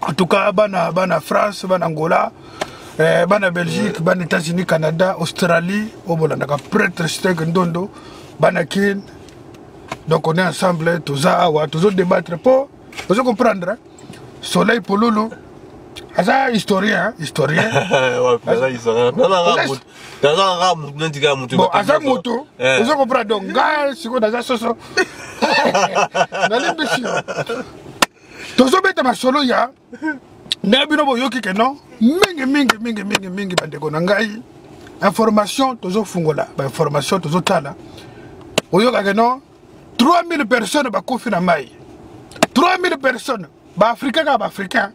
En tout cas, bana France, bana Angola, bana Belgique, bana États-Unis, Canada, Australie, au Bolandaka, prêtre Steg Ndondo, bana Kin. Donc on est ensemble, tous débattre pour, vous comprendre. Soleil Pololo, ça historien, historien. Ouais, historien. Bon, asa moto, vous comprenez donc, gars, si vous avez soso. N'allez pas sûr. Tous bête ma solo ya. N'abino bo yoki que non. Mingi bandeko nangai. Information tous fungola, ba information tous tala. Oyoka que non. 3000 personnes ba kofi na mai. 3000 personnes ba africain ka ba africain.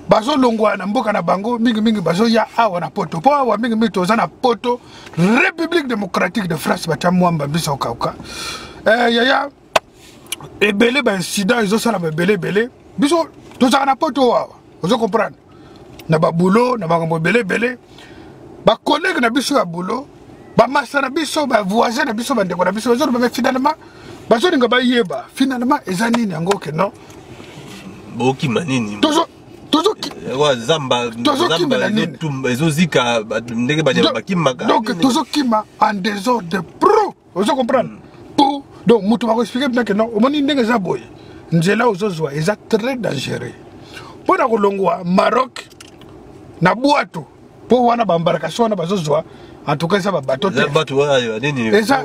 Bazo longwa na mboka na bango mingi bazo ya awa na poto. Po awa mingi toza na poto. République démocratique de France ba chamwamba biso kauka. Yaya ebele ba incident ils ont ça la belé biso toza na poto awa. Vous comprenez? Na ba boulot na ba ngombo belé ba collègue na biso ya boulot ba massa na biso ba voisin na biso ba ndeko na biso ba finalement bazo ninga ba yeba finalement ezani yango ke non boki manini tozo zamba ezozika ndenge bakimaka donc tozo kima en désordre pro vous comprenez pour donc mutu ba ko expliquer bien que non o moni ndenge za boye nzela ozozwa eza très dangereux pour na kolongwa Maroc na boato pour wana ba embarcation na bazozwa en tout cas ça ba bateau et ça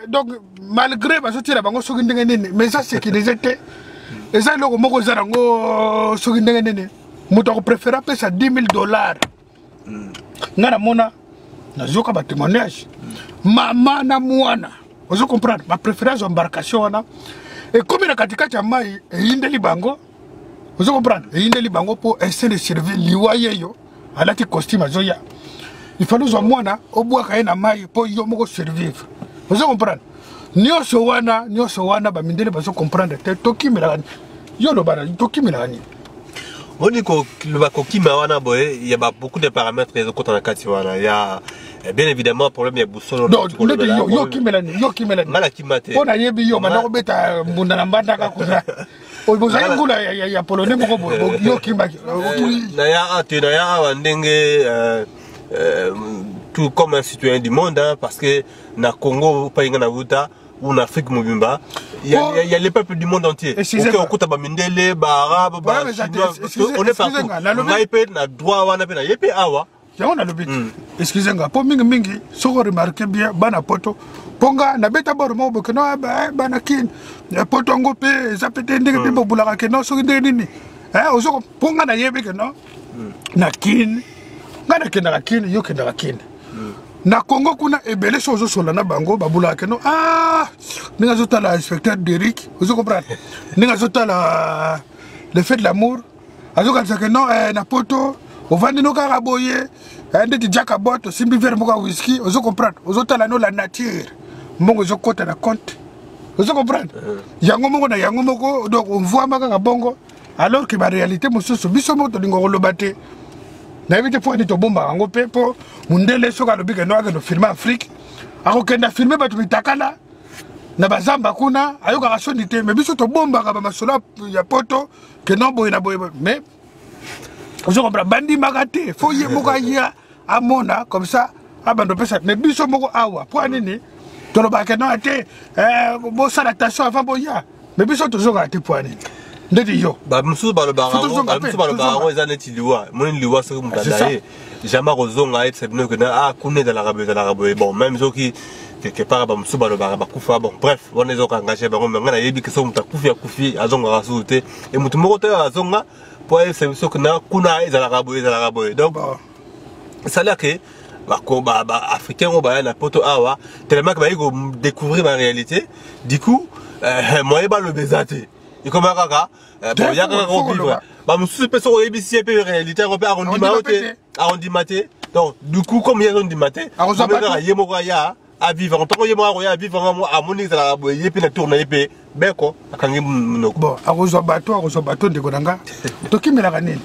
donc malgré bazotira bango soki ndenge nene mais ça c'est qui déjà était et ça loko moko zarango soki ndenge nene mutu ko préférer payer ça $10,000 ngana mona na zoka ba témoignage mama na mwana vous comprenez ma préférence embarcation wana et comme na katikati ya mai indeli bango vous comprenez indeli bango pour essayer de servir liwaye yo alati costume azoya il faut nous mwana obwaka na mai pour yo moko survivre vous comprenez nyoso wana ba mindele bazo comprendre te tokimela yo lo bana tokimela ni oni ko ba kokima wana boye il y a beaucoup de paramètres les autres na kati wana il y a bien évidemment problème ya busolo yo kimela ni mala kimate pona yebi yo bana ko beta mbunda na mbanda ka kuza oboza ngula ya polonais moko boye yo kimaki na ya ndenge tout comme un citoyen du monde hein, parce que na Congo pas na Wuta ou en Afrique mobimba il y a les peuples du monde entier OK okuta ba mindele ba arabe ba on est partout na droit wana pe na yepe awa on a le but excusez-moi pour mingi soko remarquer bien bana poto ponga na beta bor mo bo keno bana kin poto ngo pe za pete ndenge pe bo bulaka keno soki ndenge nini ozoko ponga na yebe keno na kin ngana kenda kin yo kenda kin na Congo kuna ebele sozo sola na bango babula keno ninga zota la inspecteur d'Eric vous comprenez ninga zota la le fait de l'amour azoka ça que non na poto ovandi no kaka boye ndeti jaka boto simbi verre moka whisky vous comprenez ozota la no la nature mbongo zokota na compte vous comprenez yango moko na yango moko donc on voit maka bongo alors que la réalité mosusu biso moto lingo lobate na éviter pour être bomba en gopé pour mundele soka lobi que noa que no filmer Afrique ako kenda filmer batu bitakala na bazamba kuna ayoka kasonité mais biso to bomba ka ba masolo ya poto que non boy na boy mais vous comprenez bandi magate faut y moka ya amona comme ça abando pesa mais biso moko awa pour nini to loba que non ate bo salation avant boya mais biso to zoka ate pour nini ndeti yo ba musu ba lo barango ezaneti liwa moni liwa so mutadaye jamais rozonga et c'est bien que kune de la rabe bon même zoki quelque part ba musu ba lo ba kufa bon bref on est engagé ba ngana yebi que so kufi azonga rasute et mutu moko te azonga pour c'est so que na kuna ezala rabe donc ça là que ba africain on ba na poto awa tellement que ba go découvrir ma réalité du coup moi ba le bezate il comme kaka bon ya kaka vivre ba musu pe so ebisi pe réalité on peut arrondi donc du coup comme il y a arrondi maté on va yemo ya à vivre en tant que yemo ya vivre à moni za la boye pe na tourner pe beko akangi mnoko bon arozo bateau ndeko nanga tokimela kanini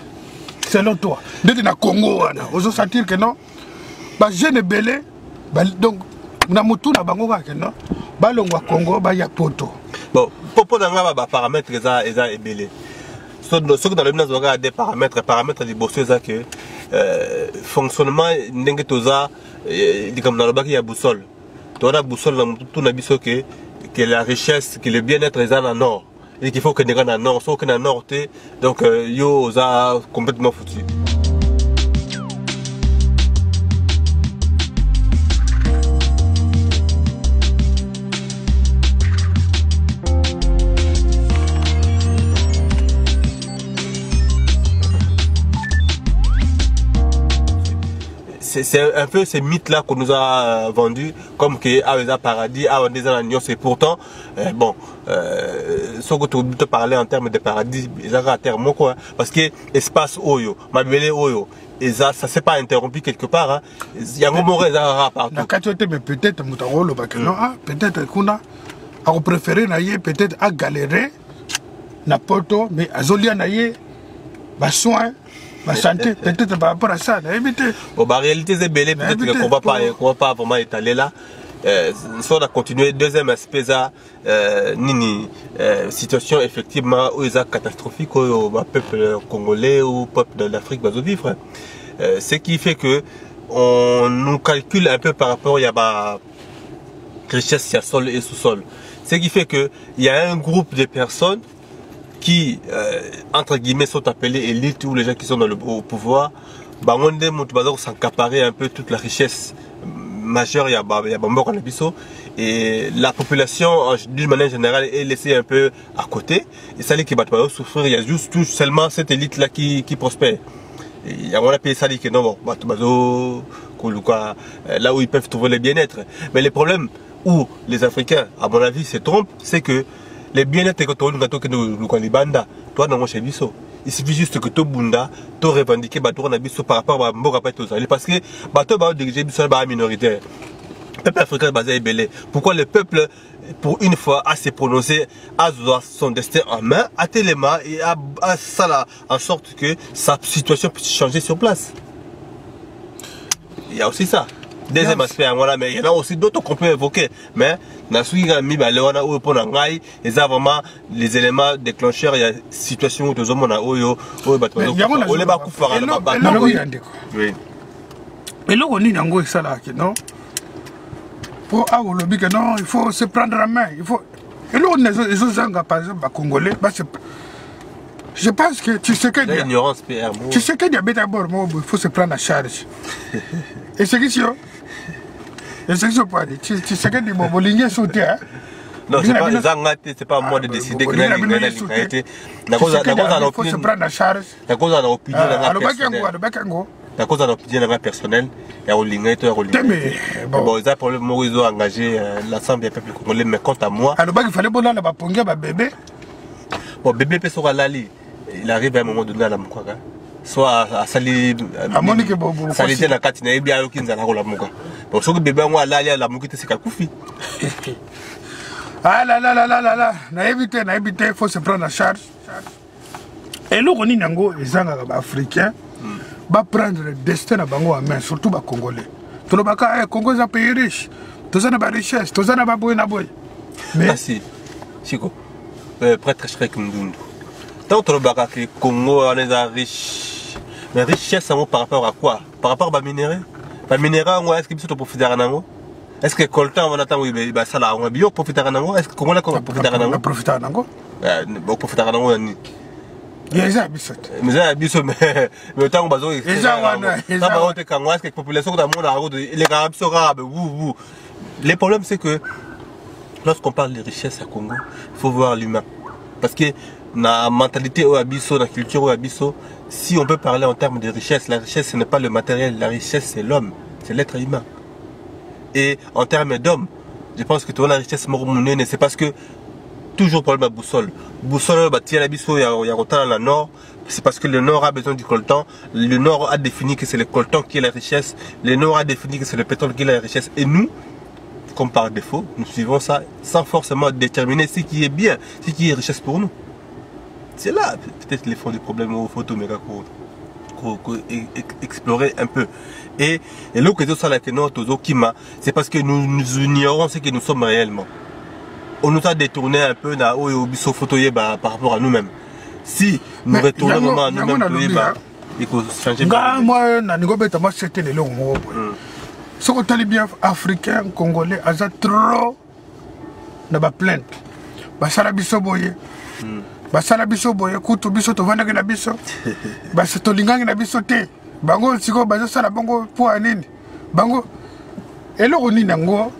selon toi ndeti na Congo wana ozo sentir que non ba jeune belé donc na mutu na bango ka non balongwa Congo ba ya poto bon popo na ngaba ba paramètres eza ebele ce que dans le monde, on a des paramètres de bosser ça que fonctionnement n'engue toza comme dans le bac il y a boussole. Tu as la boussole dans tout n'abisso que la richesse, que le bien-être est dans le nord et qu'il faut que les gens dans le nord, sauf que dans le nord donc yo ça complètement foutu. C'est un peu ces mythes-là qu'on nous a vendus, comme que ah, paradis, ah, on est dans l'agneau, c'est pourtant, bon, ce que tu veux te parler en termes de paradis, ils ont un terme quoi, parce que l'espace Oyo, ma belle Oyo, et ça s'est pas interrompu quelque part, hein. Il y a un moment où ils ont partout. Mais peut-être, peut-être qu'on a préféré peut-être à galérer, na poto, mais à Zolia naïe, bah soin. Ma santé, peut-être par rapport à ça, bon, bah, réalité, c'est belé, peut-être qu'on va pas vraiment étaler là. Si on a continué, deuxième aspect, situation effectivement où ils ont catastrophique au peuple congolais ou peuple de l'Afrique va vivre. Ce qui fait que on nous calcule un peu par rapport à la richesse, il y a sol et sous-sol. Ce qui fait que il y a un groupe de personnes qui, entre guillemets, sont appelés élites ou les gens qui sont au pouvoir, bah, on est s'accaparer un peu toute la richesse majeure, il y a Bambok en Abisso, et la population, d'une manière générale, est laissée un peu à côté. Et ça, qui va souffrir, il y a juste tout seulement cette élite-là qui prospère. Et on a payé ça, que non, bon, là où ils peuvent trouver le bien-être. Mais le problème où les Africains, à mon avis, se trompent, c'est que les bien-être que nous banda, toi dans mon chez Bisso. Il suffit juste que tu bunda, tu revendiques bateau na Bisso par rapport à Mboka parce que bateau va diriger Bisso ba minoritaire. Le peuple africain basé est belé. Pourquoi le peuple, pour une fois, a se prononcé, a son destin en main, a tellement et a ça là, en sorte que sa situation puisse changer sur place. Il y a aussi ça. Deuxième aspect, voilà, mais il y en a aussi d'autres qu'on peut évoquer. Mais, il y a vraiment les éléments déclencheurs, il y a une situation où tout le monde a il faut se prendre en main. Il faut. Et là, par exemple, Congolais, je pense que tu sais que tu sais que il faut se prendre en charge. Et c'est qui et c'est ce point. Tu sais que les Bobolingés sont là. Non, c'est pas moi de décider que il faut se prendre en charge. La cause en opinion personnelle, il y a bon, ils ont problème où ils ont engagé l'ensemble des peuples congolais, mais quant à moi, il fallait que bébé. Bon, bébé peut sur Lali, il arrive à un moment donné à la Moukaga. Soit à Sali, Salité na Katina, et bien à l'Okinza la Mouka. Bon, ce que bébé moi Lali à la Moukite, c'est Kakoufi. Ah là là là là là là, naïvité, il faut se prendre en charge. Et là, on est les Africains, va prendre le destin à Bango en main, surtout les Congolais. Tout le monde est Congo, c'est un pays riche. Tout ça n'a pas de richesse, tout ça n'a pas de boy. Mais si, Chico, prêtre Shrek Ndundu. Tant que le Congo est riche, mais richesse par rapport à quoi? Par rapport à minerai? Par minerai, est-ce que tu profites d'Aranango? Est-ce que Coltan va attendre ça là, on a bio profiter d'Aranango? Est-ce que comment on a profité d'Aranango? On profite d'Aranango? On profite d'Aranango. Mais ça, mais tant que la population le problème c'est que lorsqu'on parle de richesse à Congo, il faut voir l'humain. Parce que la mentalité au Abisso, la culture au Abisso, si on peut parler en termes de richesse, la richesse ce n'est pas le matériel, la richesse c'est l'homme, c'est l'être humain. Et en termes d'homme, je pense que la richesse mormonée, c'est parce que toujours problème à boussole. Boussole, il y a autant dans le nord, c'est parce que le nord a besoin du coltan. Le nord a défini que c'est le coltan qui est la richesse. Le nord a défini que c'est le pétrole qui est la richesse. Et nous, comme par défaut, nous suivons ça sans forcément déterminer ce qui est bien, ce qui est richesse pour nous. C'est là peut-être les fonds du problème au photo méga explorer un peu. Et l'autre c'est parce que nous ignorons ce que nous sommes réellement. On nous a détourné un peu par rapport à nous-mêmes. si nous retournons vraiment à nous-mêmes, il faut changer. Moi, c'était les longs mots. Ce qu'on t'a bien africain, congolais, asa trop na ba plainte. Basala biso boye. Basala biso boye, kutu biso to vanda na biso. Basa to lingangi na biso te. Bango siko baza sala bango pour anini. Bango et le roni nango.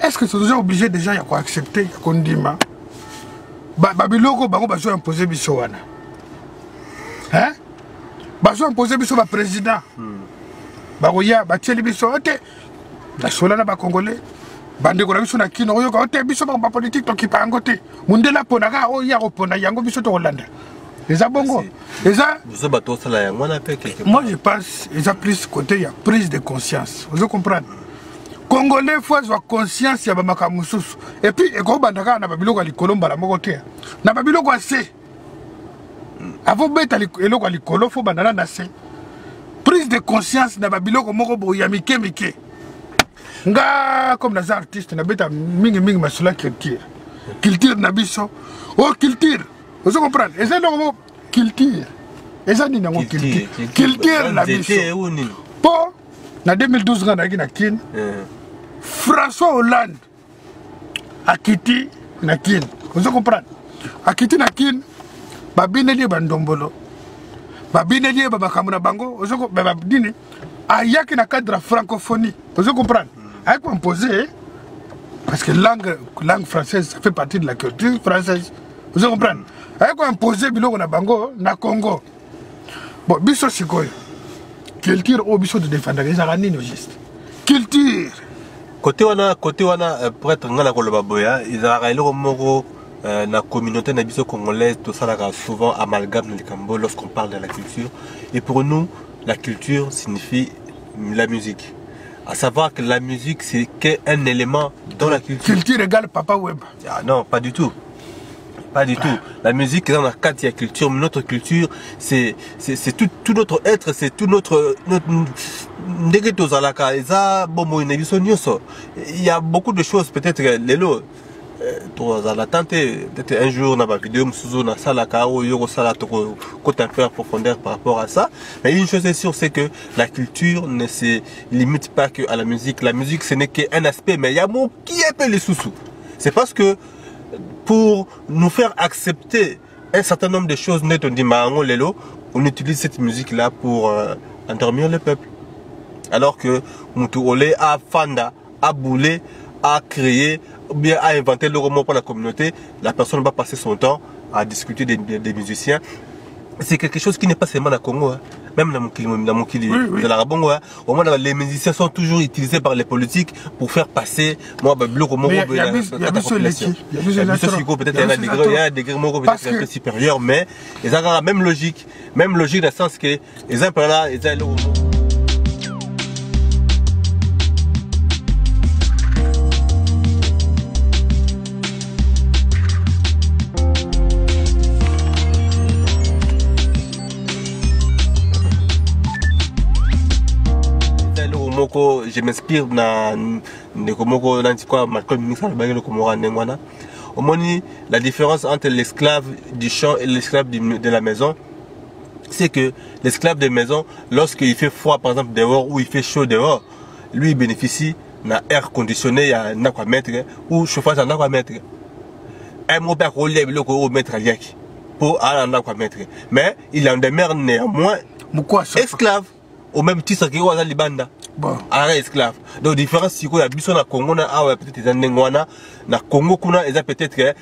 Est-ce que c'est déjà obligé déjà ya ko accepter ya kondima? Babiloko bango bazo imposer biso wana. Hein? Bazo imposer biso ba président. Baroya batieli biso ote. La solana ba congolais. Bande ko na biso na kino oyo ka ote biso ba politique to kipa ngote. Mundela ponaka o ya ko pona yango biso to Hollande. Les abongo. Moi je pense ils ont plus côté il y a prise de conscience. Vous comprenez? Congolais faut avoir conscience ya ba makamususu. Et puis e ko bandaka na babiloko likolomba la moko te. Na babiloko ase. Avant beta eloko likolo faut bandana na se. Prise de conscience na babiloko moko boya mike mike. Nga comme les artistes na beta mingi masula culture. Culture na biso. Oh culture. Vous comprenez? Et c'est le culture. Et ça ni nango culture. Culture na biso. Po na 2012 ngana na kin. François Hollande a quitté na kin. Vous comprenez? A quitté na kin. Babineli bandombolo. Babineli babakamuna bango. Vous comprenez? Babdini. Ayaki na cadre francophonie. Vous comprenez? Ayaki imposé parce que langue française ça fait partie de la culture française. Vous comprenez? Ayaki imposé biloko na bango na Congo. Bon, biso sikoyo. Culture au biso de défendre les aranines juste. Culture. Côté wana pour être ngana koloba boya, ils a le moko la communauté na biso congolaise tout ça là souvent amalgame le cambo lorsqu'on parle de la culture. Et pour nous, la culture signifie la musique. À savoir que la musique c'est qu'un élément dans la culture. Culture égale Papa Wemba. Ah non, pas du tout. Pas du tout. La musique, dans la cadre, il y a culture, mais notre culture, c'est tout notre être, c'est tout notre il y a beaucoup de choses, peut-être, peut-être un jour, on a ma vidéo, on a ça, un peu en profondeur par rapport à ça. Mais une chose est sûre, c'est que la culture ne se limite pas que à la musique. La musique, ce n'est qu'un aspect, mais il y a mon qui appelle les sous-sous. C'est parce que pour nous faire accepter un certain nombre de choses, on utilise cette musique-là pour endormir le peuple. Alors que Moutoulé a fanda, a boulé, a créé, ou bien a inventé le roman pour la communauté, la personne va passer son temps à discuter des musiciens. C'est quelque chose qui n'est pas seulement à Congo, hein. Même dans mon kili, au moins les musiciens sont toujours utilisés par les politiques pour faire passer moi bloc au il y a peut-être il y a des degrés peut-être un peu supérieurs, mais ils ont la même logique dans le sens que les uns par là ils ont je m'inspire la différence entre l'esclave du champ et l'esclave de la maison, c'est que l'esclave de maison, lorsqu'il fait froid par exemple dehors ou il fait chaud dehors, lui il bénéficie d'un air conditionné, il y a un aquamètre ou chauffage en aquamètre. Un mot pour aller en aquamètre. Mais il en demeure néanmoins esclave. Au même titre que Waza Libanda. Bon. Alors esclave. Donc différence si quoi y a na Congo na peut-être des Nengwana na Congo kuna ils peut-être que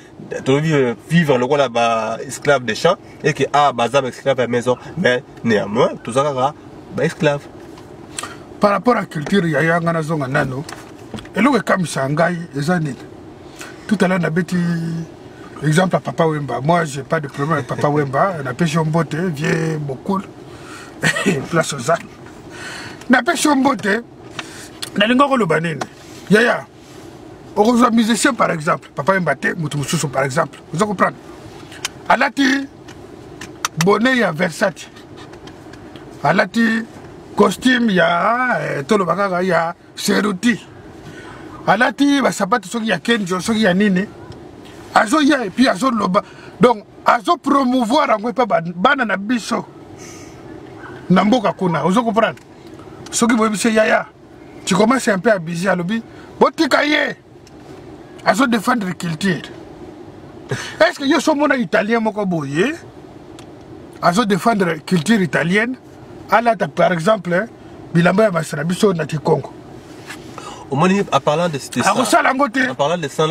vivre le rôle là esclave des champs et que bazam esclave à la maison, mais néanmoins tout ça là esclave. Par rapport à la culture il y a ngana zonga nano et le comme Shanghai ezani. Tout à l'heure on a bêti exemple à Papa Wemba. Moi j'ai pas de problème avec Papa Wemba, on a pêché en beauté, vieux beaucoup. Place aux ânes. Na pêche en beauté. Na lingo le banine. Yaya. On reçoit musicien par exemple. Papa Mbate, Moutoussou par exemple. Vous comprenez? Alati bonnet ya Versace. Alati costume ya tolo bakaga ya Ceruti. Alati ba sapatu soki ya Kenjo soki ya nini. Azo ya et puis azo loba. Donc, azo promouvoir en pas bana na biso. Namboka kuna, vous comprenez? Ce qui veut dire Yaya, tu commences un peu à abuser à l'objet. Botikaye, azo défendre la culture. Est-ce que je suis mon italien moko boye? Azo défendre la culture italienne. Alors, par exemple, Bilamba ya Masana biso na Congo. Au moins, en parlant de ça, en parlant de ça,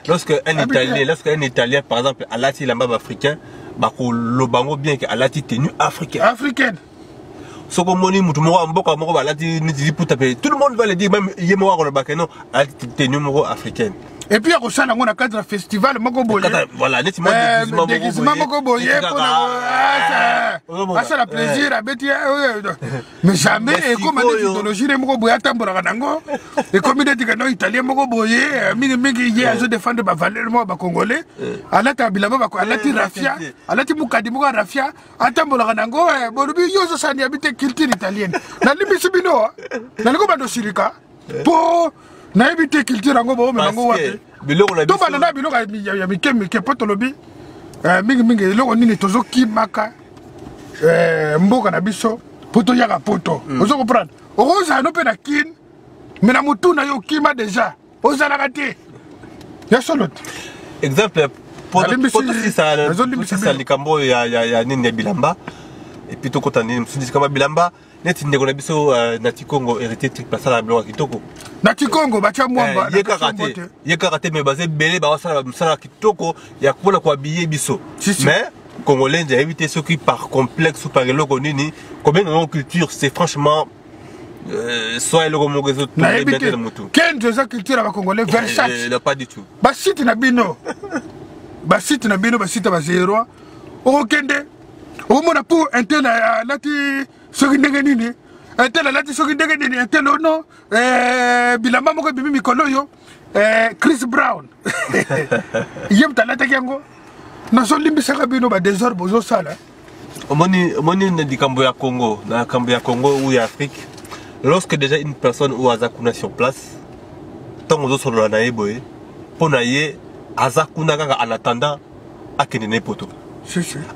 lorsque un Italien, par exemple, à l'ati lamba africain, le bango bien que à l'ati tenue africaine. Tout le monde va le dire, même Yémoa le Bakeno, à l'ati tenue africaine. Et puis, on a un cadre festival, voilà, déguisement Mokoboye, pour ça, le plaisir, mais jamais, et comme l'idéologie de Mokoboye, et comme il dit que non, Italien Mokoboye, il y a des défendre ma valeur, congolais, à la Tabilama, à la Tirafia, à la Timukadimoka Rafia, à Tambolango, Borobi, Yoso Sani habite culture italienne. La Libisibino, la Loma de Sirica, pour. Na éviter culture ngo bo mengo wapi biloko na biso to bana biloko ya mikemike potolobi mingi loko nini tozo kimaka mboka na biso poto yaka poto ozo comprendre oza no pe na kin mais na mutu na yo kima déjà oza na kate ya solo exemple poto si ça likambo ya nini ya bilamba et puis to kotani msindi kama bilamba neti ndeko na biso na Congo hérité trick place la biloko kitoko na Congo bacha mwamba ye karate me basé belé ba wasala msala kitoko ya kola kwa billet biso mais congolais j'ai évité ceux qui par complexe ou par eloko nini combien de culture c'est franchement soit eloko mo réseau tout les mettre dans moto quelle de sa culture ba congolais Versace non pas du tout ba site na bino ba site ba zéro o kende o mona pour intel lati soki ndenge nini intel lati soki ndenge nini intel no bilamba moko bibi mikolo yo Chris Brown yem talata yango na so limbisaka bino ba désordre bozo sala omoni na dikambo ya Congo na kambo ya Congo ou ya Afrique lorsque déjà une personne ou azakuna sur place tant ozo solo na yeboye pona ye azakuna kaka en attendant akende ne poto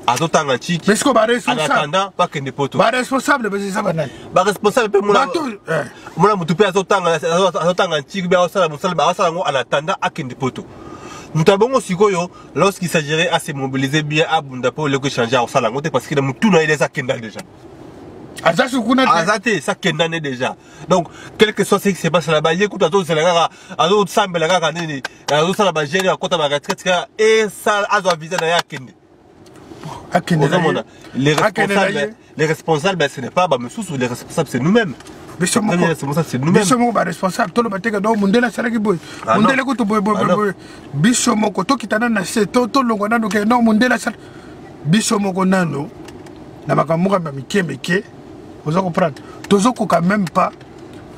azotanga chiki mais ko ba responsable en attendant pas kende poto ba responsable be ça banani ba responsable pe mona mutu pe azotanga chiki ba osala musala ba osala ngo en attendant akende poto mutabongo sikoyo lorsqu'il s'agirait à se mobiliser bien à bunda pour le changer au sala ngote parce que le mutu na il est akenda déjà azate ça kendane déjà donc quel que soit ce qui se passe là-bas écoute azo selanga azo sambela kaka nini azo sala ba gérer à kota ba retraite et ça azo aviser na yakende les responsables ce n'est pas bah monsieur les responsables c'est nous-mêmes c'est nous-mêmes biso ba responsable to lo bateka do mundela salaki boy mundela ko to boy biso moko to kitana na se to longo nano ke no mundela sal biso moko nano na makamuka ba mikemeke vous comprenez tozoko quand même pas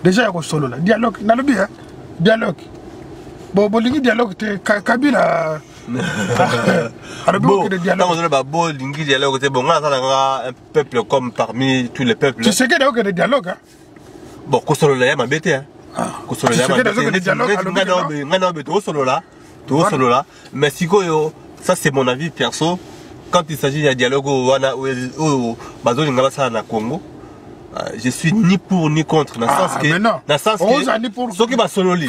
déjà yako solo la dialogue na lobi hein dialogue bon bolingi dialogue te Kabila bon lingi dialogue c'est bon un peuple comme parmi tous les peuples tu sais que d'ailleurs que dialogue hein bon ko solo la ya mabete hein ko solo la mabete solo là mais sikoyo ça c'est mon avis perso quand il s'agit d'un dialogue au bazolinga basala na Congo je suis ni pour ni contre dans le sens que ceux qui va sololi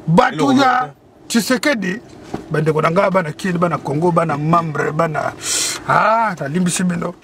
batuya Tshisekedi bande konanga bana kili bana Congo bana membre bana talimbisi bino